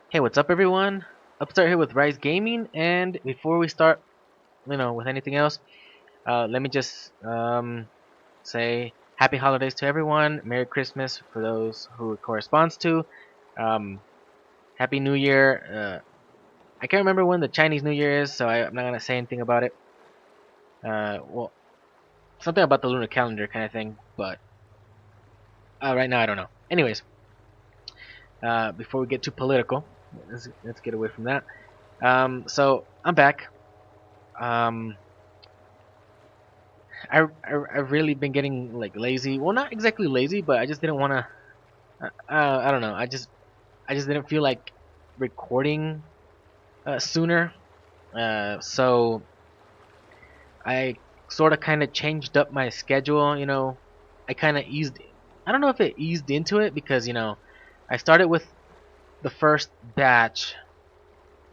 Hey, what's up, everyone? Upstart here with RyXe Gaming, and before we start, with anything else, let me just say Happy Holidays to everyone. Merry Christmas for those who it corresponds to. Um, Happy New Year. I can't remember when the Chinese New Year is, so I'm not gonna say anything about it. Well, something about the lunar calendar kind of thing, but right now I don't know. Anyways, before we get too political, let's get away from that. So I'm back. Um, I've really been getting like lazy. Well, not exactly lazy, but I just didn't want to. I don't know. I just didn't feel like recording sooner. So I sort of kind of changed up my schedule. I kind of eased. I don't know if it eased into it because I started with the first batch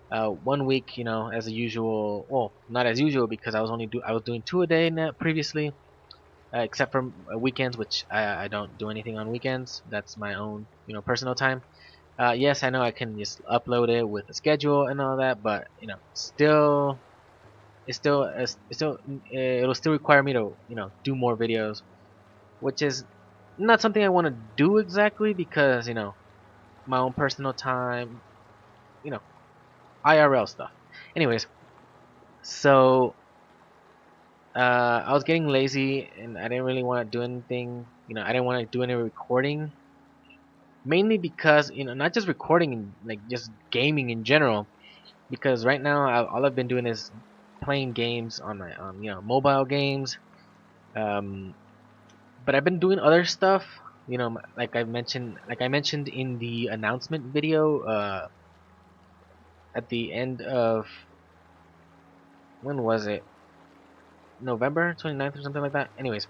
1 week. As usual. Well, not as usual because I was doing two a day previously. Except for weekends, which I don't do anything on weekends. That's my own, personal time. Yes, I know I can just upload it with a schedule and all that, but still, it'll still require me to, do more videos, which is not something I want to do exactly because my own personal time, you know, IRL stuff. Anyways, so I was getting lazy and I didn't really want to do anything. I didn't want to do any recording mainly because not just recording, like just gaming in general, because right now all I've been doing is playing games on my mobile games. um but I've been doing other stuff, like I mentioned in the announcement video at the end of, when was it, November 29th or something like that. Anyways,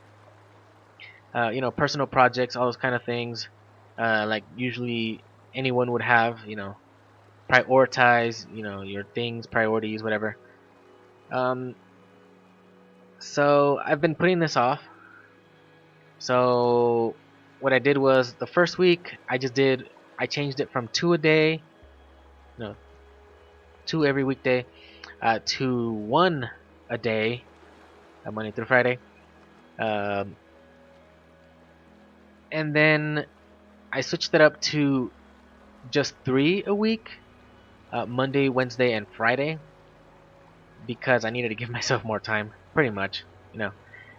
personal projects, all those kind of things, like usually anyone would have, prioritize, your things, priorities, whatever. Um, so I've been putting this off. So what I did was the first week I changed it from two a day, no, two every weekday, to one a day, Monday through Friday. Um, and then I switched it up to just three a week, Monday, Wednesday, and Friday, because I needed to give myself more time, pretty much. You know,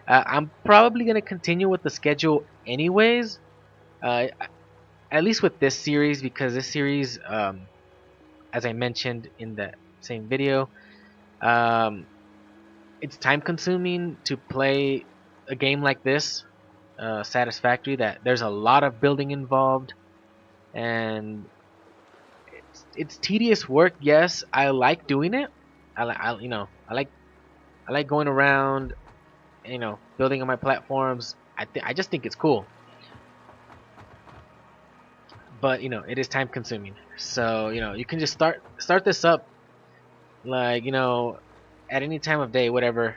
I'm probably gonna continue with the schedule anyways. At least with this series, because this series, as I mentioned in the same video, um, it's time consuming to play a game like this, Satisfactory. That there's a lot of building involved, and it's tedious work. Yes, I like doing it. I like going around, building on my platforms. I just think it's cool, but it is time consuming. So you can just start this up, like at any time of day, whatever,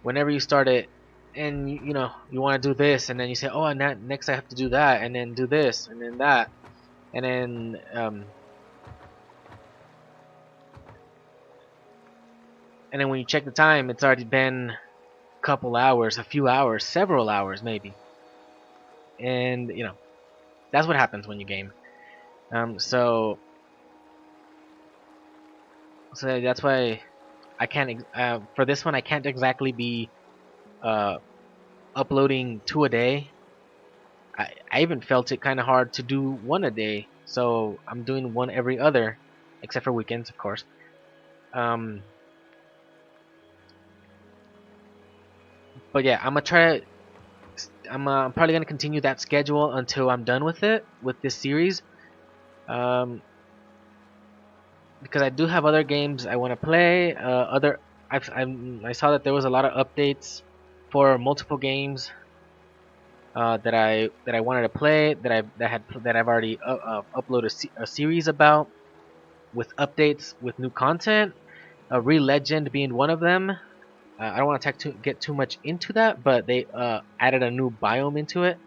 whenever you start it, and you want to do this, and then you say, oh, and next I have to do that, and then do this, and then that, and then when you check the time, it's already been a couple hours, a few hours, several hours maybe, and that's what happens when you game. So that's why I can't for this one I can't exactly be uh uploading two a day. I even felt it kind of hard to do one a day, so I'm doing one every other, except for weekends, of course. Um, but yeah, I'm gonna try. I'm probably gonna continue that schedule until I'm done with it, with this series. Um, because I do have other games I want to play. I saw that there was a lot of updates for multiple games that I wanted to play, that I've already uploaded a series about, with updates, with new content. Re-Legend being one of them. I don't want to get too much into that, but they added a new biome into it,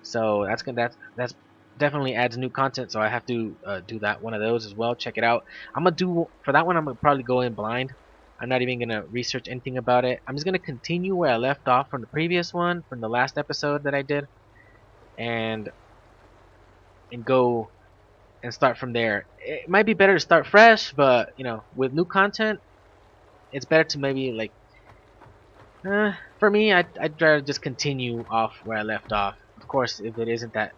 so that's definitely adds new content, so I have to do that one of those as well. Check it out. I'm gonna do for that one. I'm gonna probably go in blind. I'm not even gonna research anything about it. I'm just gonna continue where I left off from the previous one, from the last episode that I did, and go and start from there. It might be better to start fresh, but you know, with new content, it's better to maybe like. For me, I'd rather just continue off where I left off. Of course, if it isn't that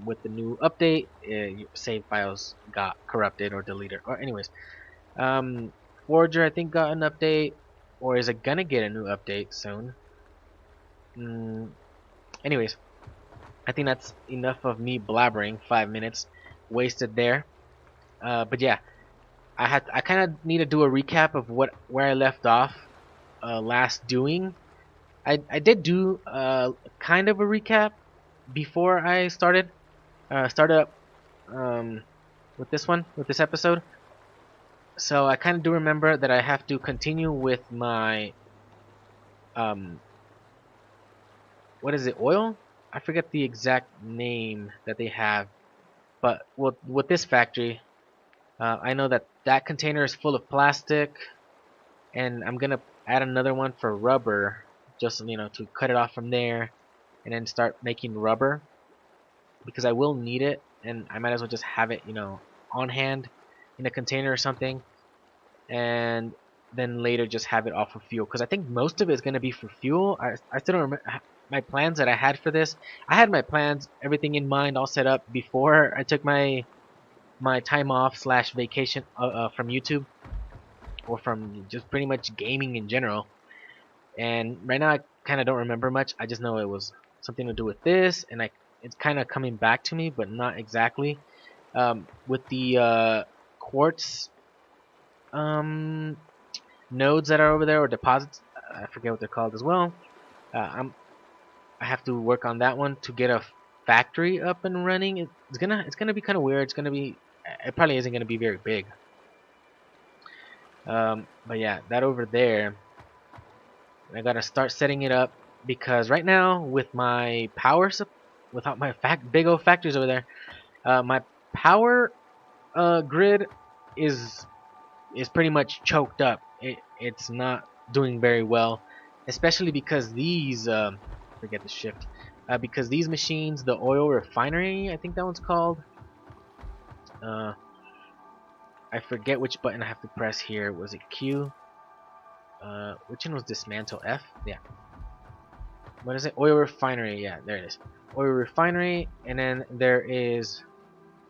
with the new update, your save files got corrupted or deleted. Or anyways, um, Forger I think got an update, or is it gonna get a new update soon? Mm, anyways, I think that's enough of me blabbering. 5 minutes wasted there. But yeah, I kind of need to do a recap of where I left off last doing. I did do kind of a recap before I started up with this episode. So I kind of do remember that I have to continue with my um what is it, oil? I forget the exact name that they have, but with this factory, I know that that container is full of plastic, and I'm gonna add another one for rubber, just to cut it off from there, and then start making rubber because I will need it, and I might as well just have it, on hand in a container or something, and then later just have it off for fuel because I think most of it is gonna be for fuel. I still don't remember my plans that I had for this. I had my plans, everything in mind, all set up before I took my time off slash vacation from YouTube or from just pretty much gaming in general. And right now I kind of don't remember much. I just know it was something to do with this, and it's kind of coming back to me, but not exactly. With the quartz nodes that are over there, or deposits, I forget what they're called as well. I have to work on that one to get a factory up and running. It's gonna be kind of weird. It probably isn't gonna be very big. But yeah, that over there, I gotta start setting it up because right now with my without my big old factories over there, my power grid is pretty much choked up. It's not doing very well, especially because these forget the shift. Because these machines, the oil refinery, I think that one's called. I forget which button I have to press here. Was it Q? Which one was dismantle? F? Yeah. What is it? Oil refinery. Yeah, there it is. Oil refinery, and then there is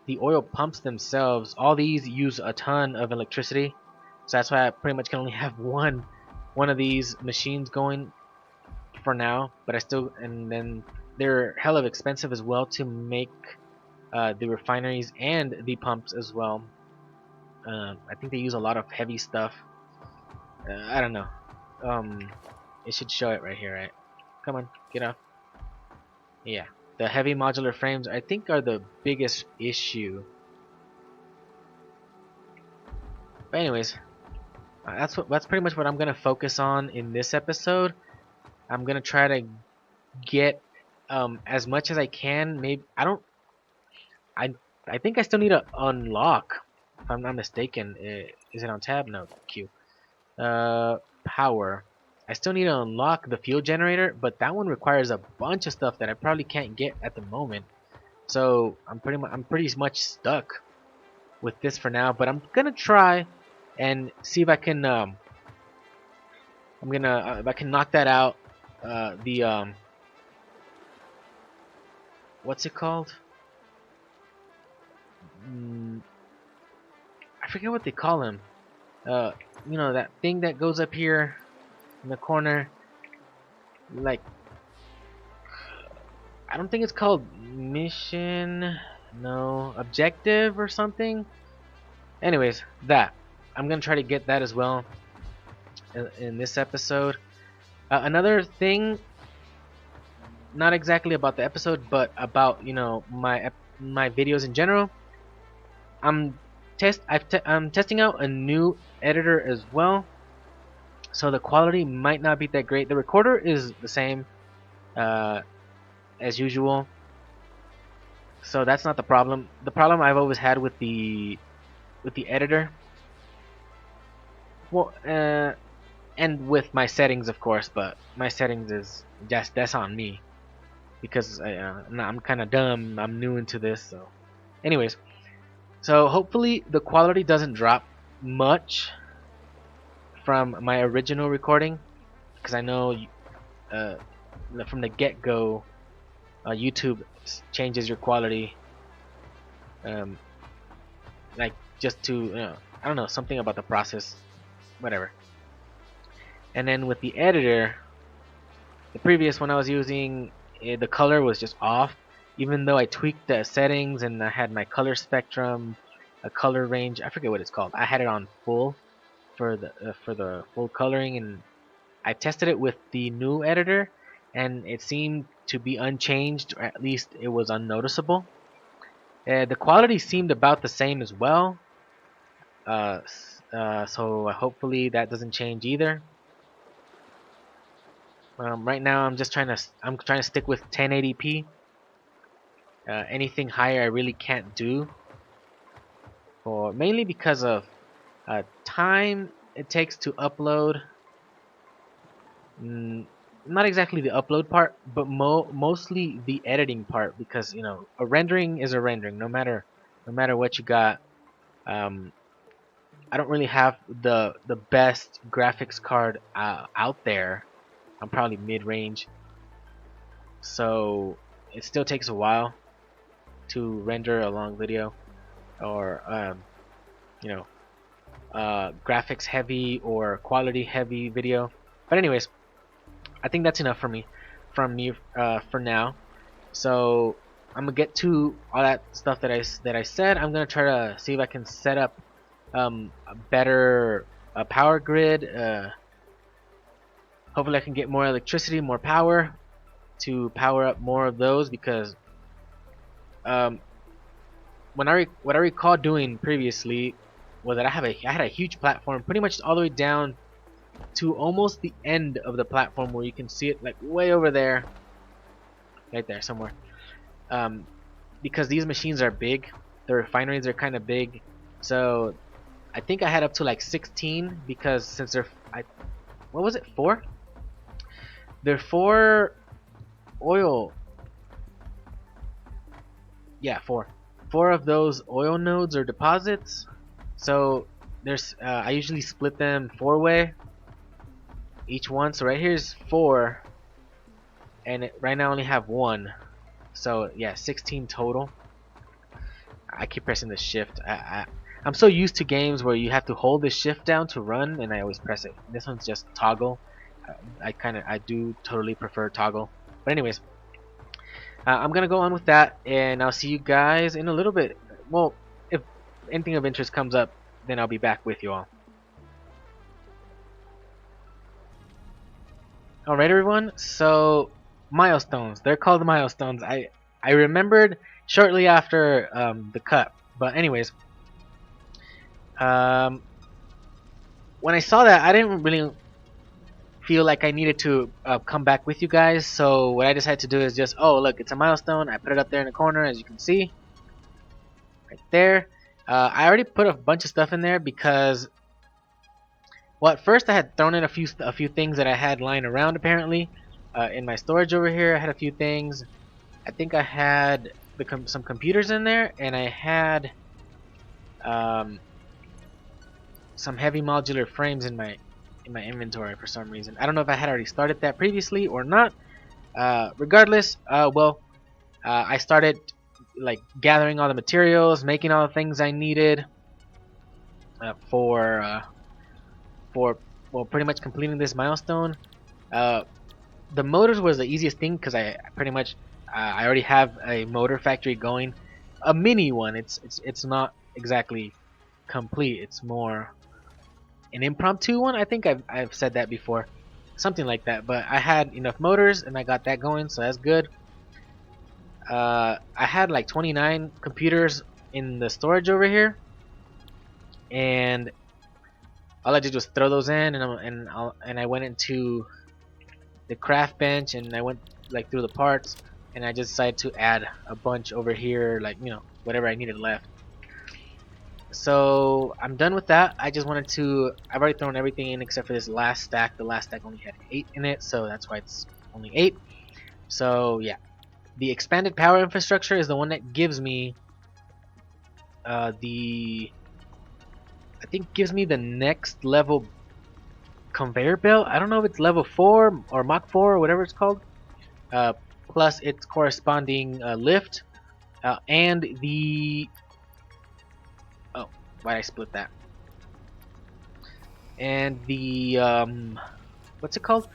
the oil pumps themselves. All these use a ton of electricity, so that's why I pretty much can only have one of these machines going for now. But and then they're hell of expensive as well to make the refineries and the pumps as well. I think they use a lot of heavy stuff. I don't know. It should show it right here, right? Come on, get off. Yeah, the heavy modular frames I think are the biggest issue. But anyways, that's pretty much what I'm gonna focus on in this episode. I'm gonna try to get as much as I can. Maybe I think I still need to unlock. If I'm not mistaken, is it on tab? No, Q. Power. I still need to unlock the fuel generator, but that one requires a bunch of stuff that I probably can't get at the moment. So I'm pretty much stuck with this for now. But I'm gonna try and see if I can if I can knock that out. What's it called? I forget what they call him. That thing that goes up here in the corner. Like, I don't think it's called mission. No, objective or something. Anyways, that. I'm gonna try to get that as well in this episode. Another thing, not exactly about the episode, but about my videos in general. I'm testing out a new editor as well, so the quality might not be that great. The recorder is the same as usual, So that's not the problem. The problem I've always had with the editor, well, and with my settings, of course. But my settings is just that's on me because I'm kind of dumb. I'm new into this, so. Anyways, so hopefully the quality doesn't drop much from my original recording, because I know uh, from the get-go, YouTube changes your quality, um, like just to I don't know, something about the process, whatever. And then with the editor, the previous one I was using, the color was just off, even though I tweaked the settings and I had my color spectrum, a color range. I forget what it's called. I had it on full for the full coloring, and I tested it with the new editor, and it seemed to be unchanged, or at least it was unnoticeable. The quality seemed about the same as well, so hopefully that doesn't change either. Right now I'm trying to stick with 1080p. Anything higher I really can't do, mainly because of time it takes to upload. Not exactly the upload part, but mostly the editing part, because a rendering is a rendering, no matter what you got. I don't really have the best graphics card out there. I'm probably mid-range, so it still takes a while to render a long video, or graphics heavy or quality heavy video. But anyways, I think that's enough from me for now. So I'm gonna get to all that stuff that I said. I'm gonna try to see if I can set up a better power grid. Hopefully I can get more electricity, more power to power up more of those, because what I recall doing previously was that I had a huge platform, pretty much all the way down to almost the end of the platform, where you can see it like way over there, right there somewhere. Because these machines are big, the refineries are kind of big, so I think I had up to like 16, because since they're what was it, 4? They're 4 oil. Yeah, 4 of those oil nodes or deposits. So there's I usually split them 4-way each one. So right here is 4, and right now I only have 1. So yeah, 16 total. I keep pressing the shift. I'm so used to games where you have to hold the shift down to run, and I always press it. This one's just toggle. I do totally prefer toggle. But anyways, I'm gonna go on with that, and I'll see you guys in a little bit. Well, if anything of interest comes up, then I'll be back with you all. Alright everyone, so milestones. They're called milestones. I remembered shortly after the cut. But anyways, when I saw that, I didn't really feel like I needed to come back with you guys. So what I decided to do is just, oh look, it's a milestone. I put it up there in the corner, as you can see, right there. I already put a bunch of stuff in there because, well, at first I had thrown in a few things that I had lying around apparently. In my storage over here, I had a few things. I think I had some computers in there, and I had some heavy modular frames in my inventory for some reason. I don't know if I had already started that previously or not. Regardless, I started like gathering all the materials, making all the things I needed for well, pretty much completing this milestone. The motors was the easiest thing because I pretty much I already have a motor factory going, a mini one. It's not exactly complete. It's more an impromptu one. I think I've said that before, something like that. But I had enough motors and I got that going, so that's good. I had like 29 computers in the storage over here, and all I did was throw those in, and I went into the craft bench, and I went like through the parts. and I just decided to add a bunch over here, like, you know, whatever I needed left. So I'm done with that. I just wanted to, I've already thrown everything in except for this last stack. The last stack only had 8 in it, so that's why it's only 8. So yeah, the expanded power infrastructure is the one that gives me I think gives me the next level conveyor belt. I don't know if it's level 4 or Mach 4 or whatever it's called. Plus its corresponding lift and the, oh, why did I split that? And the what's it called?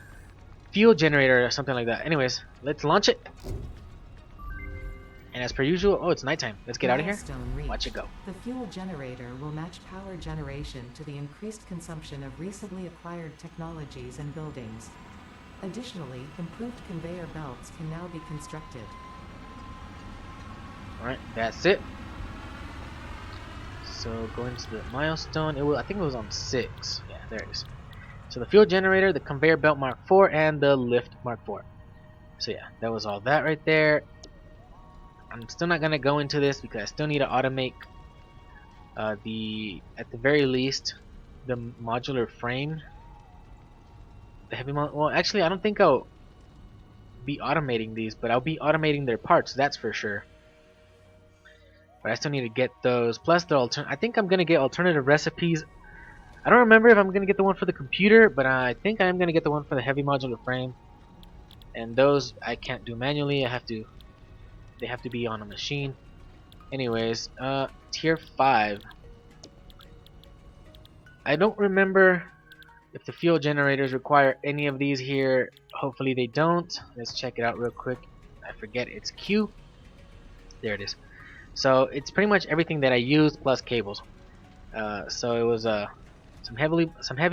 Fuel generator or something like that. Anyways, let's launch it. And as per usual, oh, it's nighttime. Let's get out of here. Watch it go. The fuel generator will match power generation to the increased consumption of recently acquired technologies and buildings. Additionally, improved conveyor belts can now be constructed. Alright, that's it. So going to the milestone, I think it was on 6. Yeah, there it is. So the fuel generator, the conveyor belt Mark 4, and the lift Mark 4. So yeah, that was all that right there. I'm still not gonna go into this because I still need to automate at the very least, the modular frame. The heavy well, actually, I don't think I'll be automating these, but I'll be automating their parts. That's for sure. But I still need to get those. Plus the I think I'm gonna get alternative recipes. I don't remember if I'm gonna get the one for the computer, but I think I'm gonna get the one for the heavy modular frame. And those I can't do manually. They have to be on a machine. Anyways, tier 5. I don't remember if the fuel generators require any of these here. Hopefully they don't. Let's check it out real quick. I forget it's Q. There it is. So it's pretty much everything that I used plus cables. So it was some heavy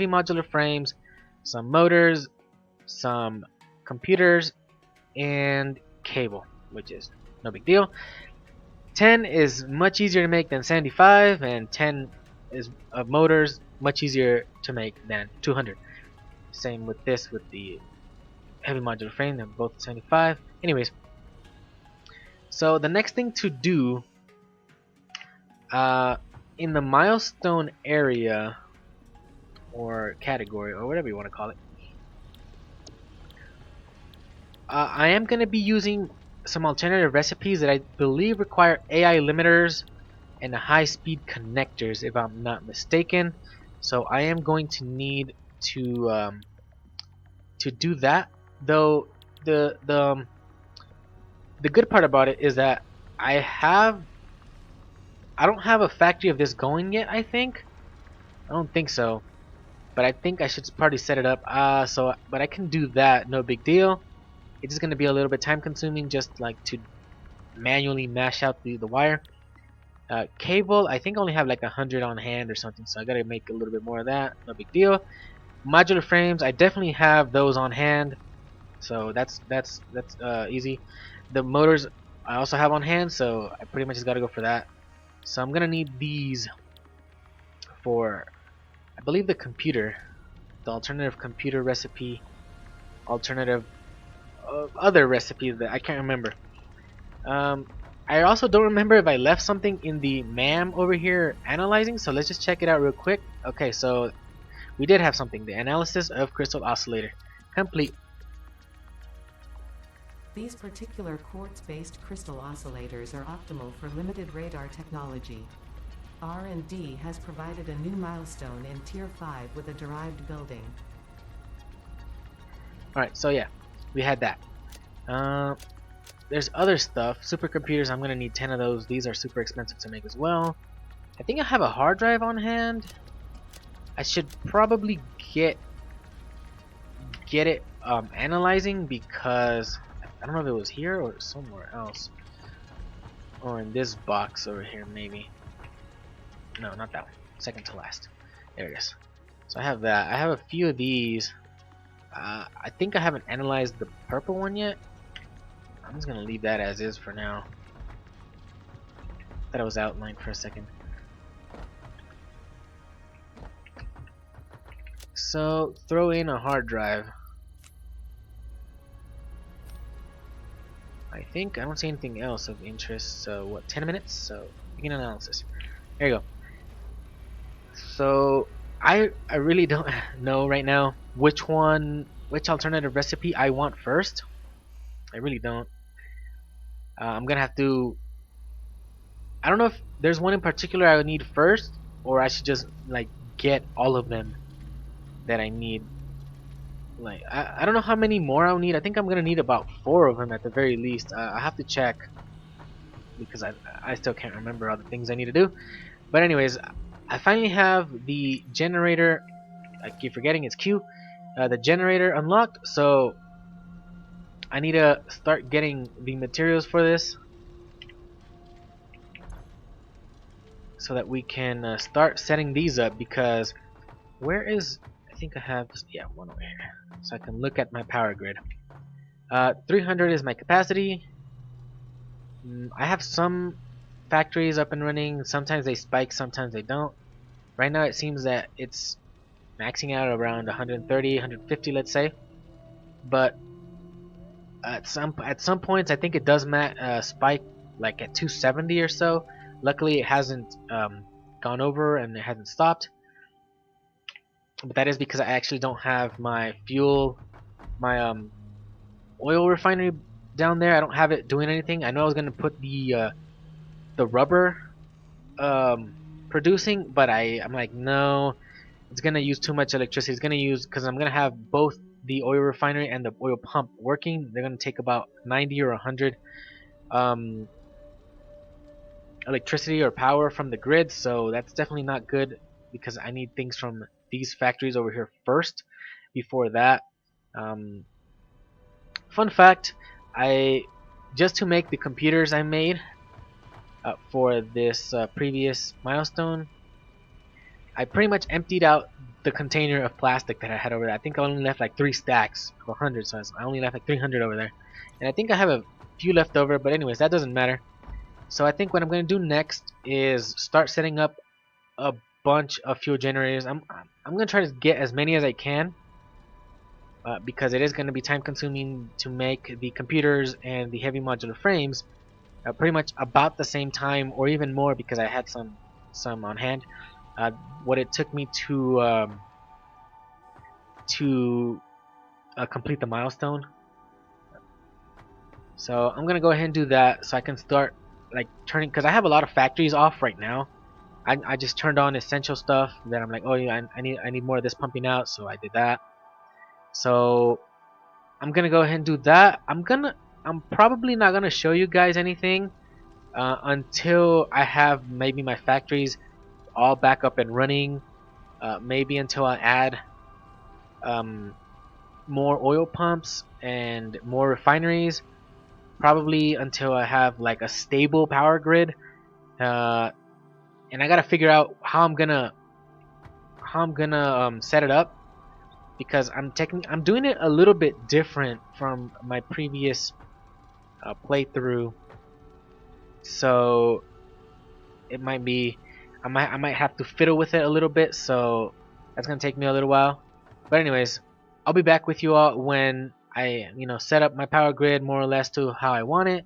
modular frames, some motors, some computers, and cable, which is no big deal. 10 is much easier to make than 75, and 10 is of motors much easier to make than 200. Same with this, with the heavy modular frame, they're both 75. Anyways, so the next thing to do in the milestone area or category or whatever you want to call it, I am going to be using some alternative recipes that I believe require AI limiters and high-speed connectors, if I'm not mistaken. So I am going to need to do that. Though the good part about it is that I don't have a factory of this going yet. I don't think so, but I think I should probably set it up. But I can do that, no big deal. It's just gonna be a little bit time consuming, just like to manually mash out the wire. Cable, I think I only have like 100 on hand or something, so I gotta make a little bit more of that. No big deal. Modular frames, I definitely have those on hand, so that's easy. The motors I also have on hand, so I pretty much just gotta go for that. So I'm gonna need these for, I believe, the computer, the alternative computer recipe, alternative other recipes that I can't remember. I also don't remember if I left something in the MAM over here analyzing, so let's just check it out real quick. Okay, so we did have something. The analysis of crystal oscillator complete. These particular quartz-based crystal oscillators are optimal for limited radar technology. R&D has provided a new milestone in Tier 5 with a derived building. Alright, so yeah, we had that. There's other stuff. Supercomputers, I'm going to need 10 of those. These are super expensive to make as well. I think I have a hard drive on hand. I should probably get it analyzing, because I don't know if it was here or somewhere else. Or in this box over here, maybe. No, not that one. Second to last. There it is. So I have that. I have a few of these. I think I haven't analyzed the purple one yet. I'm just gonna leave that as is for now. Thought it was outlined for a second. So throw in a hard drive. I think I don't see anything else of interest. So what? 10 minutes. So begin analysis. There you go. So I really don't know right now which alternative recipe I want first. I really don't. I'm gonna have to. I don't know if there's one in particular I would need first, or I should just like get all of them that I need. Like I don't know how many more I'll need. I think I'm gonna need about 4 of them at the very least. I have to check because I still can't remember all the things I need to do. But anyways, I finally have the generator. I keep forgetting it's Q. The generator unlocked, so I need to start getting the materials for this so that we can start setting these up. Because where is, I think I have, yeah, one over here, so I can look at my power grid. 300 is my capacity. I have some factories up and running. Sometimes they spike, sometimes they don't. Right now it seems that it's maxing out around 130, 150, let's say. But at some points, I think it does spike like at 270 or so. Luckily, it hasn't gone over and it hasn't stopped. But that is because I actually don't have my my oil refinery down there. I don't have it doing anything. I know I was gonna put the rubber producing, but I'm like, no, it's gonna use too much electricity. It's gonna use, because I'm gonna have both the oil refinery and the oil pump working. They're gonna take about 90 or 100 um, electricity or power from the grid, so that's definitely not good because I need things from these factories over here first before that. Um, Fun fact, I just to make the computers I made for this previous milestone, I pretty much emptied out the container of plastic that I had over there. I think I only left like 3 stacks of 100, so I only left like 300 over there. And I think I have a few left over, but anyways, that doesn't matter. So I think what I'm going to do next is start setting up a bunch of fuel generators. I'm going to try to get as many as I can because it is going to be time consuming to make the computers and the heavy modular frames pretty much about the same time or even more because I had some on hand. What it took me to complete the milestone. So I'm gonna go ahead and do that so I can start like turning, because I have a lot of factories off right now. I just turned on essential stuff. Then I'm like, oh yeah, I need more of this pumping out, so I did that. So I'm gonna go ahead and do that. I'm probably not gonna show you guys anything until I have maybe my factories all back up and running. Maybe until I add um, more oil pumps and more refineries. Probably until I have like a stable power grid. Uh, and I gotta figure out how I'm gonna set it up because I'm doing it a little bit different from my previous playthrough. So it might be I might have to fiddle with it a little bit. So that's gonna take me a little while. But anyways, I'll be back with you all when I set up my power grid more or less to how I want it.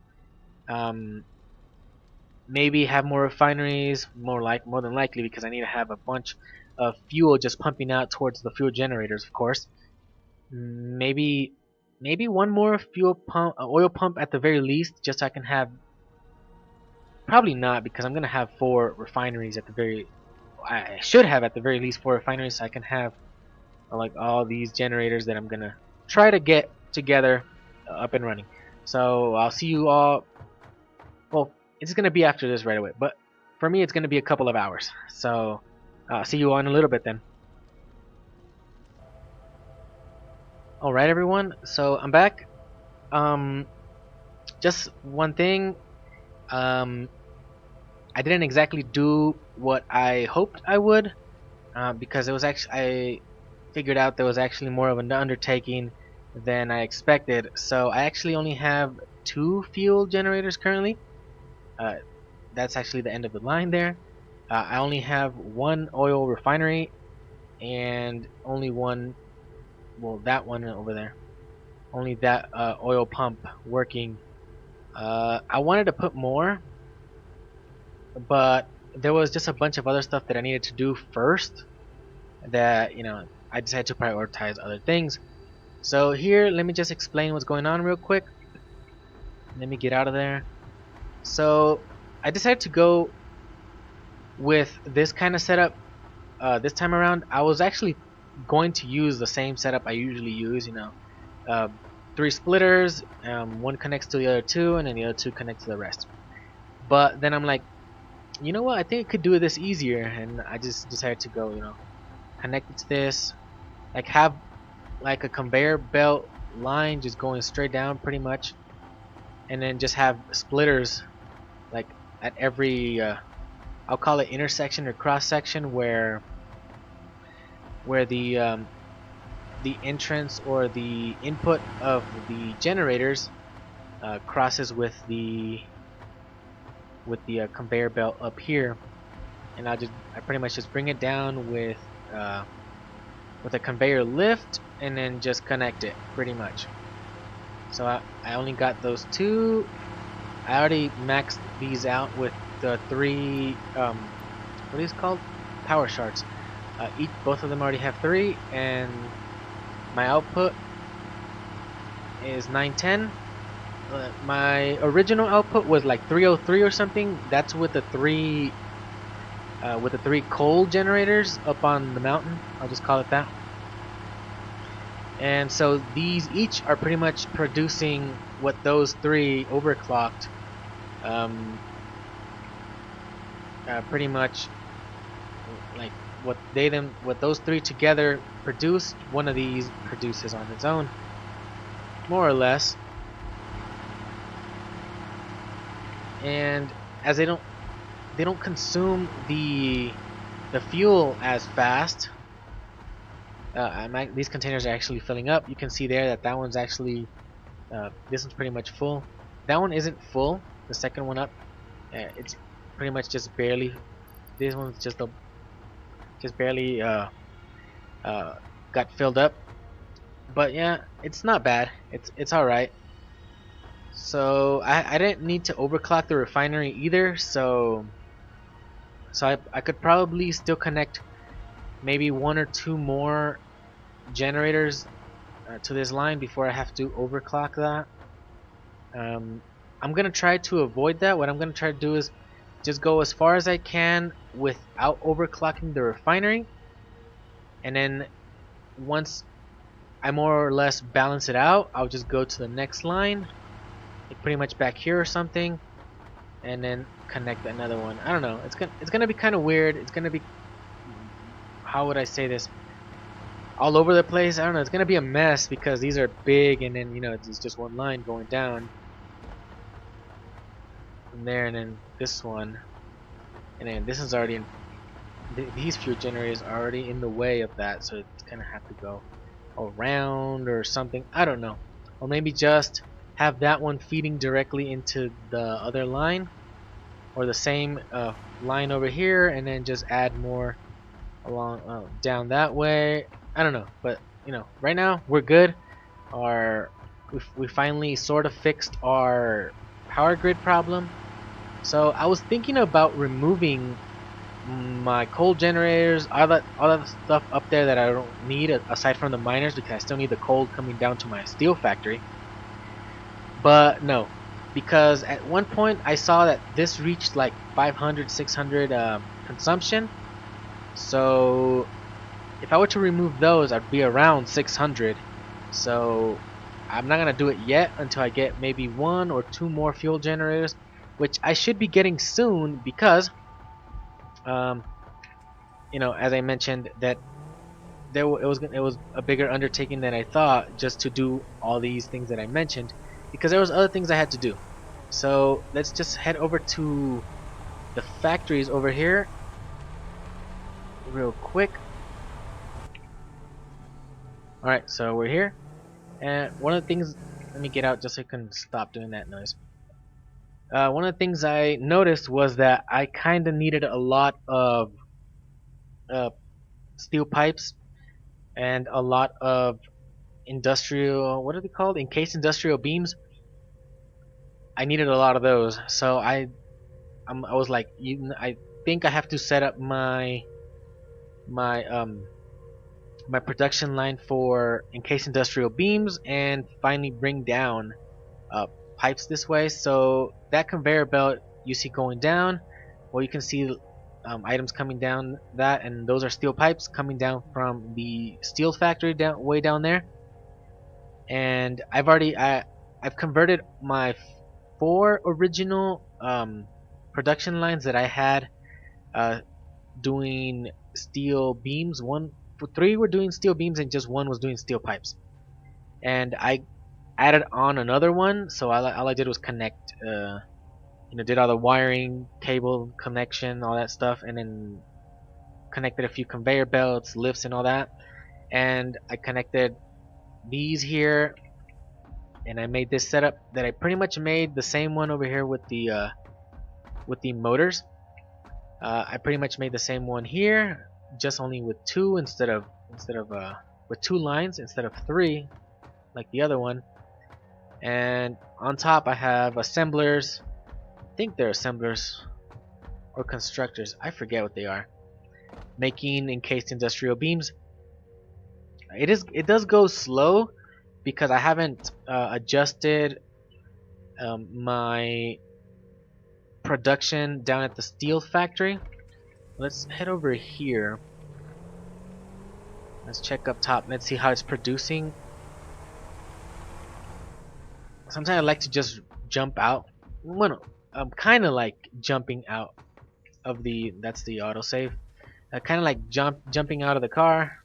Um, Maybe have more refineries, more than likely because I need to have a bunch of fuel just pumping out towards the fuel generators, of course. Maybe maybe one more fuel pump, oil pump at the very least, just so I can have. Probably not because I'm gonna have 4 refineries at the very. I should have at the very least 4 refineries, so I can have like all these generators that I'm gonna try to get together up and running. So I'll see you all. Well, it's gonna be after this right away, but for me it's gonna be a couple of hours. So see you all in a little bit then. All right, everyone. So I'm back. Um, just one thing. Um, I didn't exactly do what I hoped I would because it was actually I figured out there was actually more of an undertaking than I expected. So I actually only have 2 fuel generators currently. Uh, that's actually the end of the line there. I only have 1 oil refinery and only one, well, that one over there. Only that oil pump working. I wanted to put more, but there was just a bunch of other stuff that I needed to do first that, I decided to prioritize other things. So here, let me just explain what's going on real quick. Let me get out of there. So I decided to go with this kind of setup this time around. I was actually going to use the same setup I usually use, uh, three splitters, one connects to the other two, and then the other two connect to the rest. But then I'm like, you know what? I think I could do this easier, and I just decided to go, connect it to this, like have like a conveyor belt line just going straight down pretty much, and then just have splitters like at every I'll call it intersection or cross section where the entrance or the input of the generators crosses with the conveyor belt up here, and I pretty much just bring it down with a conveyor lift and then just connect it pretty much. So I only got those two. I already maxed these out with the three what are these called? Power shards. Both of them already have three, and my output is 910. My original output was like 303 or something. That's with the three coal generators up on the mountain. I'll just call it that. And so these each are pretty much producing what those three overclocked, um, pretty much like what those three together produce. One of these produces on its own, more or less. And as they don't consume the fuel as fast. These containers are actually filling up. You can see there that one's actually this one's pretty much full. That one isn't full. The second one up, it's pretty much just barely. This one's just barely uh, got filled up. But yeah, it's not bad. It's all right. So I didn't need to overclock the refinery either. So I could probably still connect maybe one or two more generators to this line before I have to overclock that. Um, I'm gonna try to avoid that. What I'm gonna try to do is just go as far as I can without overclocking the refinery, and then once I more or less balance it out, I'll just go to the next line, like pretty much back here or something, and then connect another one. I don't know. It's gonna be kind of weird. It's gonna be, how would I say this? All over the place. I don't know. It's gonna be a mess because these are big, and then it's just one line going down from there, and then this one, and then this is already in. These fuel generators are already in the way of that, so it's gonna have to go around or something. I don't know. Or maybe just have that one feeding directly into the other line, or the same line over here, and then just add more along down that way. I don't know, but right now we're good. We finally sort of fixed our power grid problem. So I was thinking about removing my coal generators, all that stuff up there that I don't need aside from the miners, because I still need the coal coming down to my steel factory. But no, because at one point I saw that this reached like 500, 600 consumption. So if I were to remove those, I'd be around 600. So I'm not gonna do it yet until I get maybe one or two more fuel generators, which I should be getting soon because, um, as I mentioned, that it was a bigger undertaking than I thought just to do all these things that I mentioned, because there was other things I had to do. So let's just head over to the factories over here real quick. Alright, so we're here, and one of the things, let me get out just so I can stop doing that noise. One of the things I noticed was that I kind of needed a lot of uh, steel pipes and a lot of industrial, what are they called? Encased industrial beams. I needed a lot of those. So I was like, I think I have to set up my my production line for encased industrial beams and finally bring down uh, pipes this way. So that conveyor belt you see going down, well, you can see items coming down that, and those are steel pipes coming down from the steel factory down way down there. And I've converted my four original production lines that I had uh, doing steel beams. Three were doing steel beams, and just one was doing steel pipes. And I added on another one, so all I did was connect, did all the wiring, cable connection, all that stuff, and then connected a few conveyor belts, lifts, and all that. And I connected these here, and I made this setup that I pretty much made the same one over here with the motors. I pretty much made the same one here, just only with two instead of with two lines instead of three, like the other one. And on top I have assemblers. I think they're assemblers or constructors. I forget what they are. Making encased industrial beams. It does go slow because I haven't adjusted my production down at the steel factory. Let's head over here. Let's check up top. Let's see how it's producing. Sometimes I like to just jump out. Well, I'm kind of like jumping out of that's the autosave. Kind of like jumping out of the car.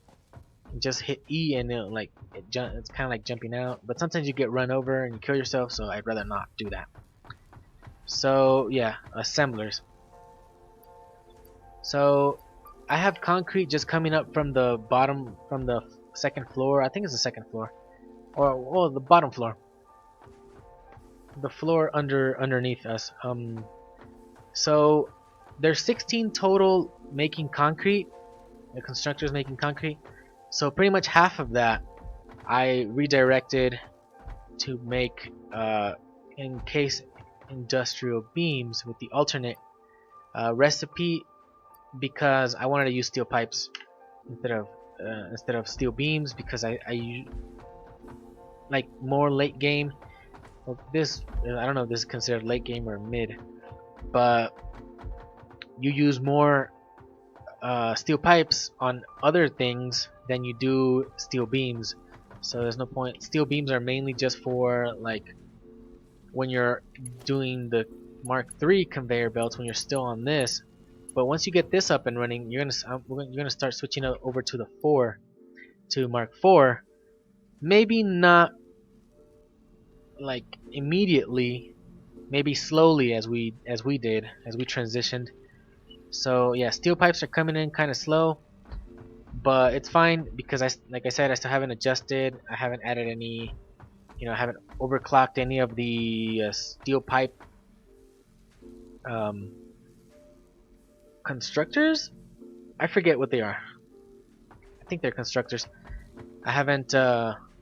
Just hit E and it's kind of like jumping out. But sometimes you get run over and you kill yourself, so I'd rather not do that. So yeah, assemblers. So I have concrete just coming up from the bottom, from the second floor. I think it's the second floor, or the bottom floor. The floor underneath us. So there's 16 total making concrete. The constructors making concrete. So pretty much half of that I redirected to make encased industrial beams with the alternate recipe, because I wanted to use steel pipes instead of steel beams, because I like more late game. Well, this I don't know if this is considered late game or mid, but you use more steel pipes on other things than you do steel beams. So there's no point. Steel beams are mainly just for like when you're doing the Mark III conveyor belts, when you're still on this. But once you get this up and running, you're gonna start switching over to the Mark IV. Maybe not like immediately, maybe slowly as we transitioned. So yeah, steel pipes are coming in kind of slow, but it's fine because like I said, I still haven't adjusted. I haven't added any, I haven't overclocked any of the steel pipe constructors. I forget what they are. I think they're constructors. I haven't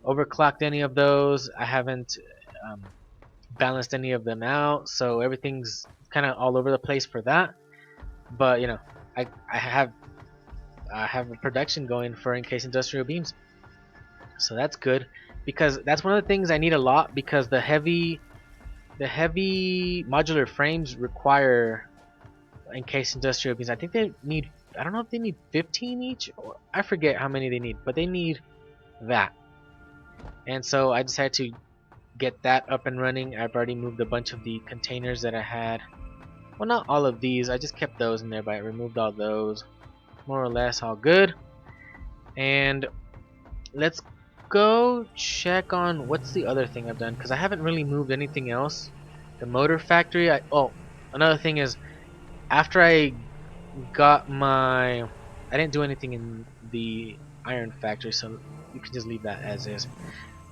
overclocked any of those. I haven't balanced any of them out, so everything's kind of all over the place for that. But I have a production going for encased industrial beams, so that's good, because that's one of the things I need a lot, because the heavy modular frames require encased industrial beams. I think they need, I don't know if they need 15 each, or I forget how many they need, but they need that. And so I decided to get that up and running. I've already moved a bunch of the containers that I had. Well, not all of these. I just kept those in there, but I removed all those. More or less all good. And let's go check on what's the other thing I've done, because I haven't really moved anything else. The motor factory. Another thing is, after I got I didn't do anything in the iron factory, so you can just leave that as is.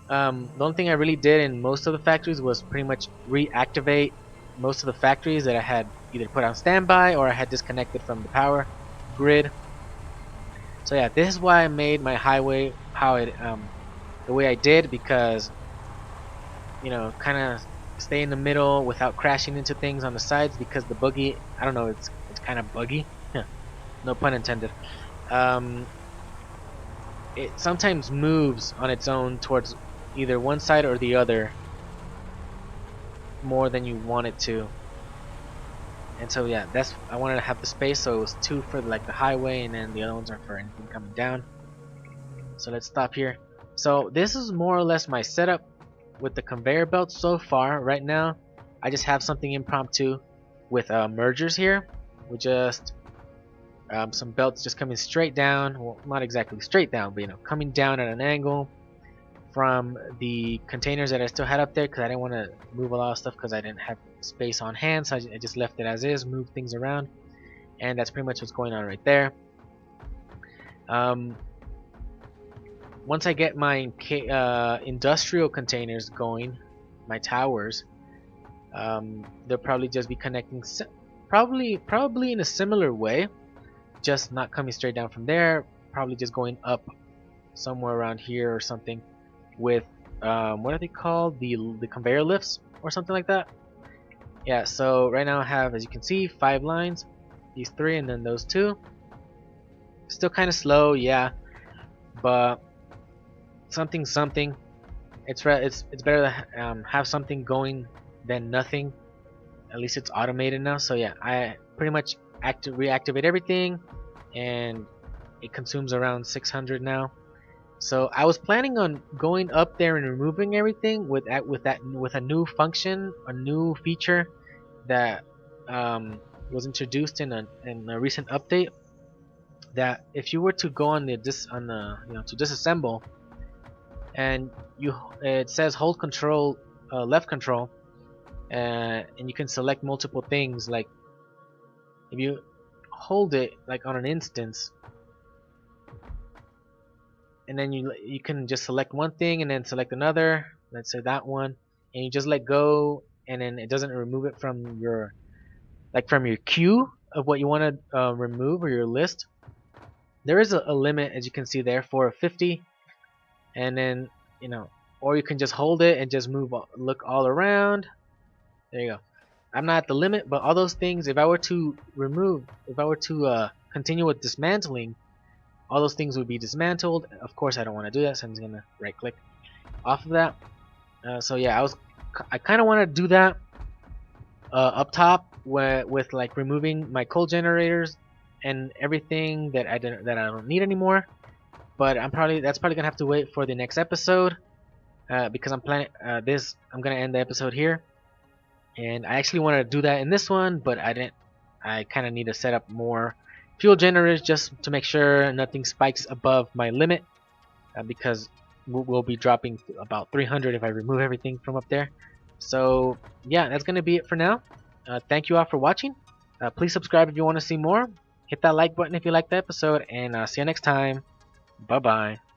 The only thing I really did in most of the factories was pretty much reactivate most of the factories that I had either put on standby or I had disconnected from the power grid. So yeah, this is why I made my highway the way I did, because kind of stay in the middle without crashing into things on the sides, because the buggy, I don't know, it's kind of buggy. No pun intended. Um, it sometimes moves on its own towards either one side or the other more than you want it to. And so yeah, that's, I wanted to have the space, so it was two for like the highway, and then the other ones are for anything coming down. So let's stop here. So this is more or less my setup with the conveyor belt so far. Right now I just have something impromptu with mergers here. We just some belts just coming straight down, well, not exactly straight down, but coming down at an angle from the containers that I still had up there, because I didn't want to move a lot of stuff because I didn't have space on hand, so I just left it as is, moved things around, and that's pretty much what's going on right there. Once I get my industrial containers going, my towers, they'll probably just be connecting probably in a similar way, just not coming straight down from there, probably just going up somewhere around here or something with what are they called, the conveyor lifts or something like that. Yeah, so right now I have, as you can see, 5 lines, these 3 and then those 2. Still kind of slow, yeah, but something. It's better to have something going than nothing. At least it's automated now. So yeah, I pretty much reactivate everything, and it consumes around 600 now. So I was planning on going up there and removing everything with a new function, a new feature that was introduced in a recent update. That if you were to go on the to disassemble, and it says hold control, left control, and you can select multiple things. Like if you hold it like on an instance, and then you can just select one thing and then select another, let's say that one, and you just let go, and then it doesn't remove it from your queue of what you want to remove, or your list. There is a limit, as you can see there, for 50, and then or you can just hold it and just look all around. There you go. I'm not at the limit, but all those things, if I were to continue with dismantling, all those things would be dismantled. Of course, I don't want to do that, so I'm just gonna right click off of that. So yeah, I kind of want to do that up top with like removing my coal generators and everything that I don't need anymore. But that's probably gonna have to wait for the next episode, because I'm planning I'm gonna end the episode here, and I actually wanted to do that in this one, but I didn't. I kind of need to set up more fuel generators just to make sure nothing spikes above my limit, because we'll be dropping about 300 if I remove everything from up there. So yeah, that's gonna be it for now. Thank you all for watching. Please subscribe if you want to see more. Hit that like button if you liked the episode, and see you next time. Bye bye.